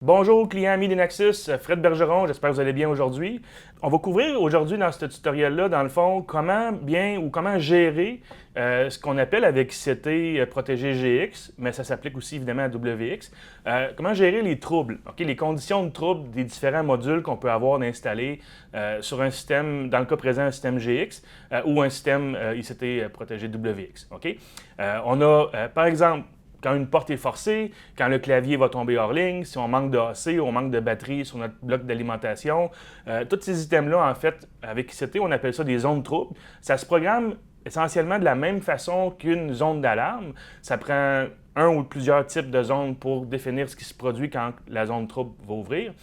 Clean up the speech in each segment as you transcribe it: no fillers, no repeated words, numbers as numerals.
Bonjour clients amis d'Enaxis, Fred Bergeron, j'espère que vous allez bien aujourd'hui. On va couvrir aujourd'hui dans ce tutoriel-là, dans le fond, comment bien ou comment gérer ce qu'on appelle avec ICT protégé GX, mais ça s'applique aussi évidemment à WX. Comment gérer les troubles, les conditions de trouble des différents modules qu'on peut avoir installés sur un système, dans le cas présent, un système GX ou un système ICT protégé WX. On a, par exemple, quand une porte est forcée, quand le clavier va tomber hors ligne, si on manque de AC, on manque de batterie sur notre bloc d'alimentation. Tous ces items-là, en fait, avec ICT, on appelle ça des zones troubles. Ça se programme essentiellement de la même façon qu'une zone d'alarme. Ça prend un ou plusieurs types de zones pour définir ce qui se produit quand la zone trouble va ouvrir.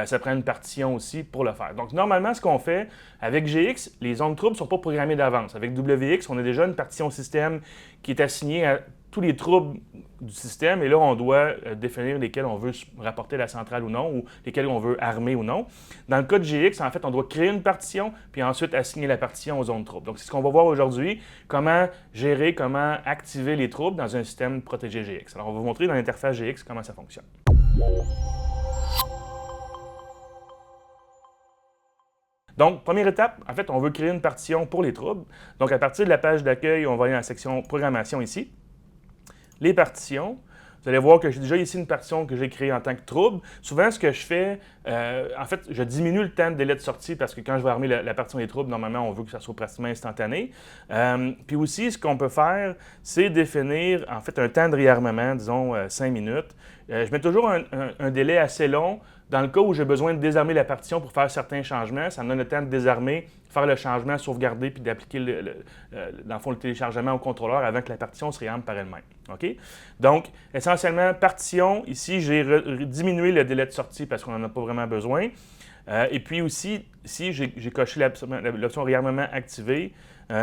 Ça prend une partition aussi pour le faire. Donc, normalement, ce qu'on fait avec GX, les zones troubles ne sont pas programmées d'avance. Avec WX, on a déjà une partition système qui est assignée à tous les troubles du système, et là, on doit définir lesquels on veut rapporter à la centrale ou non, ou lesquels on veut armer ou non. Dans le cas de GX, en fait, on doit créer une partition, puis ensuite assigner la partition aux zones troubles. Donc, c'est ce qu'on va voir aujourd'hui, comment gérer, comment activer les troubles dans un système protégé GX. Alors, on va vous montrer dans l'interface GX comment ça fonctionne. Donc, première étape, en fait, on veut créer une partition pour les troubles. Donc, à partir de la page d'accueil, on va aller dans la section programmation ici. Les partitions. Vous allez voir que j'ai déjà ici une partition que j'ai créée en tant que trouble. Souvent, ce que je fais, en fait, je diminue le temps de délai de sortie parce que quand je vais armer la partition des troubles, normalement, on veut que ça soit pratiquement instantané. Puis aussi, ce qu'on peut faire, c'est définir, en fait, un temps de réarmement, disons 5 minutes. Je mets toujours un délai assez long. Dans le cas où j'ai besoin de désarmer la partition pour faire certains changements, ça me donne le temps de désarmer, faire le changement, sauvegarder, puis d'appliquer dans le fond, le téléchargement au contrôleur avant que la partition se réarme par elle-même. Donc, essentiellement, partition, ici, j'ai diminué le délai de sortie parce qu'on n'en a pas vraiment besoin. Et puis aussi, ici, j'ai coché l'option réarmement activée.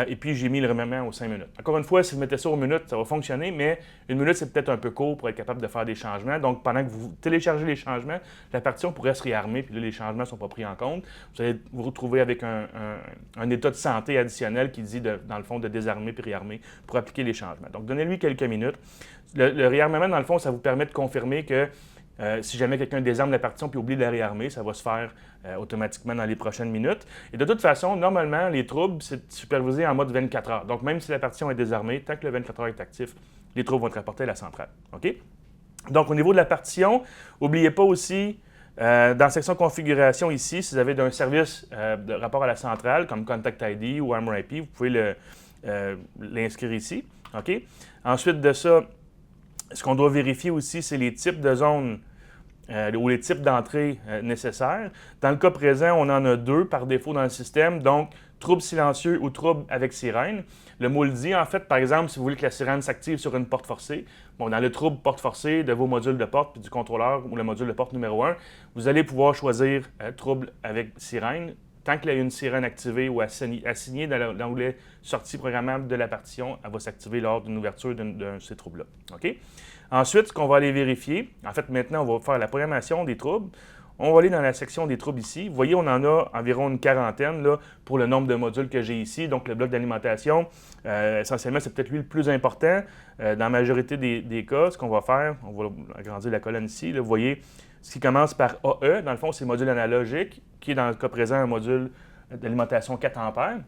Et puis, j'ai mis le réarmement aux 5 minutes. Encore une fois, si vous mettez ça aux minutes, ça va fonctionner, mais une minute, c'est peut-être un peu court pour être capable de faire des changements. Donc, pendant que vous téléchargez les changements, la partition pourrait se réarmer, puis là, les changements ne sont pas pris en compte. Vous allez vous retrouver avec un état de santé additionnel qui dit, dans le fond, de désarmer puis réarmer pour appliquer les changements. Donc, donnez-lui quelques minutes. Le réarmement, dans le fond, ça vous permet de confirmer que si jamais quelqu'un désarme la partition puis oublie de la réarmer, ça va se faire automatiquement dans les prochaines minutes. Et de toute façon, normalement, les troubles, c'est supervisé en mode 24 heures. Donc, même si la partition est désarmée, tant que le 24 heures est actif, les troubles vont être rapportés à la centrale. Donc, au niveau de la partition, n'oubliez pas aussi, dans la section configuration ici, si vous avez un service de rapport à la centrale, comme Contact ID ou ArmorIP, vous pouvez l'inscrire ici. Ensuite de ça, ce qu'on doit vérifier aussi, c'est les types de zones ou les types d'entrées nécessaires. Dans le cas présent, on en a deux par défaut dans le système, donc trouble silencieux ou trouble avec sirène. Le mot le dit, en fait, par exemple, si vous voulez que la sirène s'active sur une porte forcée, dans le trouble porte forcée de vos modules de porte puis du contrôleur ou le module de porte numéro 1, vous allez pouvoir choisir trouble avec sirène. Tant qu'il y a une sirène activée ou assignée dans l'onglet sortie programmable de la partition, elle va s'activer lors d'une ouverture de ces troubles-là. Ensuite, ce qu'on va aller vérifier, en fait, maintenant, on va faire la programmation des troubles. On va aller dans la section des troubles ici. Vous voyez, on en a environ une quarantaine là, pour le nombre de modules que j'ai ici. Donc, le bloc d'alimentation, essentiellement, c'est peut-être lui le plus important. Dans la majorité des cas, ce qu'on va faire, on va agrandir la colonne ici. Là, vous voyez, ce qui commence par AE, dans le fond, c'est le module analogique, qui est dans le cas présent un module d'alimentation 4 ampères.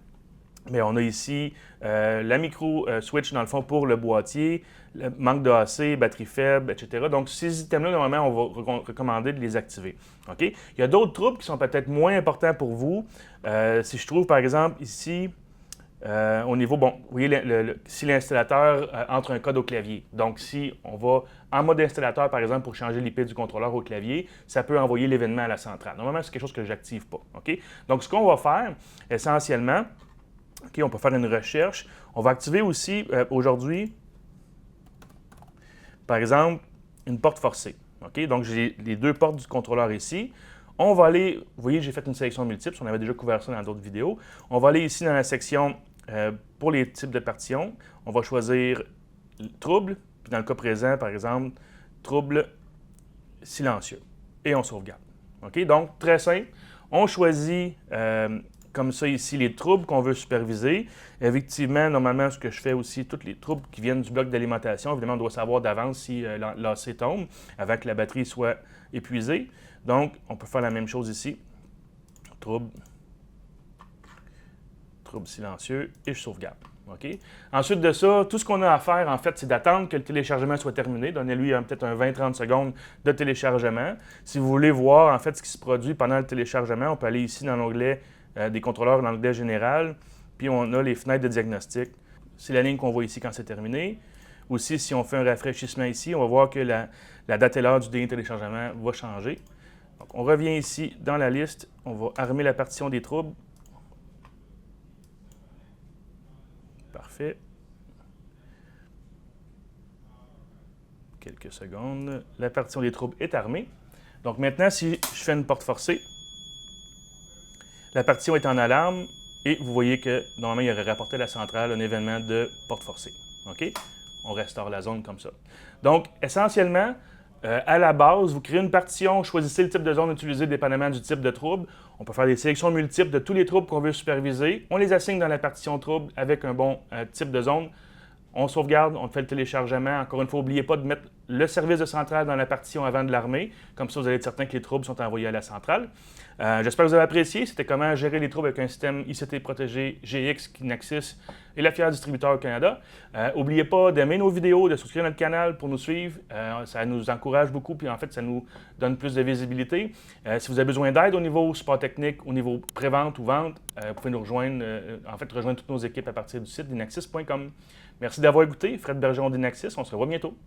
Mais on a ici la micro-switch, dans le fond, pour le boîtier, le manque de AC, batterie faible, etc. Donc, ces items-là, normalement, on va recommander de les activer. Il y a d'autres troubles qui sont peut-être moins importants pour vous. Si je trouve, par exemple, ici, au niveau, vous voyez, si l'installateur entre un code au clavier. Donc, si on va en mode installateur, par exemple, pour changer l'IP du contrôleur au clavier, ça peut envoyer l'événement à la centrale. Normalement, c'est quelque chose que je n'active pas. Donc, ce qu'on va faire, essentiellement, on peut faire une recherche. On va activer aussi, aujourd'hui, par exemple, une porte forcée. Donc, j'ai les deux portes du contrôleur ici. On va aller, vous voyez, j'ai fait une sélection multiple, on avait déjà couvert ça dans d'autres vidéos. On va aller ici dans la section pour les types de partitions. On va choisir trouble, puis dans le cas présent, par exemple, trouble silencieux. Et on sauvegarde. Donc, très simple. On choisit comme ça ici les troubles qu'on veut superviser. Effectivement, normalement, ce que je fais aussi, tous les troubles qui viennent du bloc d'alimentation, évidemment, on doit savoir d'avance si l'AC tombe avant que la batterie soit épuisée. Donc, on peut faire la même chose ici. Trouble silencieux et je sauvegarde. Okay? Ensuite de ça, tout ce qu'on a à faire, en fait, c'est d'attendre que le téléchargement soit terminé. Donnez-lui peut-être un 20-30 secondes de téléchargement. Si vous voulez voir, en fait, ce qui se produit pendant le téléchargement, on peut aller ici dans l'onglet des contrôleurs, dans l'onglet général, puis on a les fenêtres de diagnostic. C'est la ligne qu'on voit ici quand c'est terminé. Aussi, si on fait un rafraîchissement ici, on va voir que la date et l'heure du dernier téléchargement va changer. Donc, on revient ici dans la liste, on va armer la partition des troubles. Parfait. Quelques secondes. La partition des troubles est armée. Donc maintenant, si je fais une porte forcée, la partition est en alarme et vous voyez que normalement, il aurait rapporté à la centrale un événement de porte forcée. OK? On restaure la zone comme ça. Donc, essentiellement, à la base, vous créez une partition, choisissez le type de zone utilisée dépendamment du type de trouble. On peut faire des sélections multiples de tous les troubles qu'on veut superviser. On les assigne dans la partition trouble avec un bon type de zone. On sauvegarde, on fait le téléchargement. Encore une fois, n'oubliez pas de mettre le service de centrale dans la partition avant de l'armer. Comme ça, vous allez être certain que les troubles sont envoyés à la centrale. J'espère que vous avez apprécié. C'était comment gérer les troubles avec un système ICT protégé GX, Kinaxis et la fière distributeur au Canada. N'oubliez pas d'aimer nos vidéos, de souscrire à notre canal pour nous suivre. Ça nous encourage beaucoup, puis en fait, ça nous donne plus de visibilité. Si vous avez besoin d'aide au niveau support technique, au niveau pré-vente ou vente, vous pouvez nous rejoindre, rejoindre toutes nos équipes à partir du site dinaxis.com. Merci d'avoir écouté. Fred Bergeron d'Inaxis. On se revoit bientôt.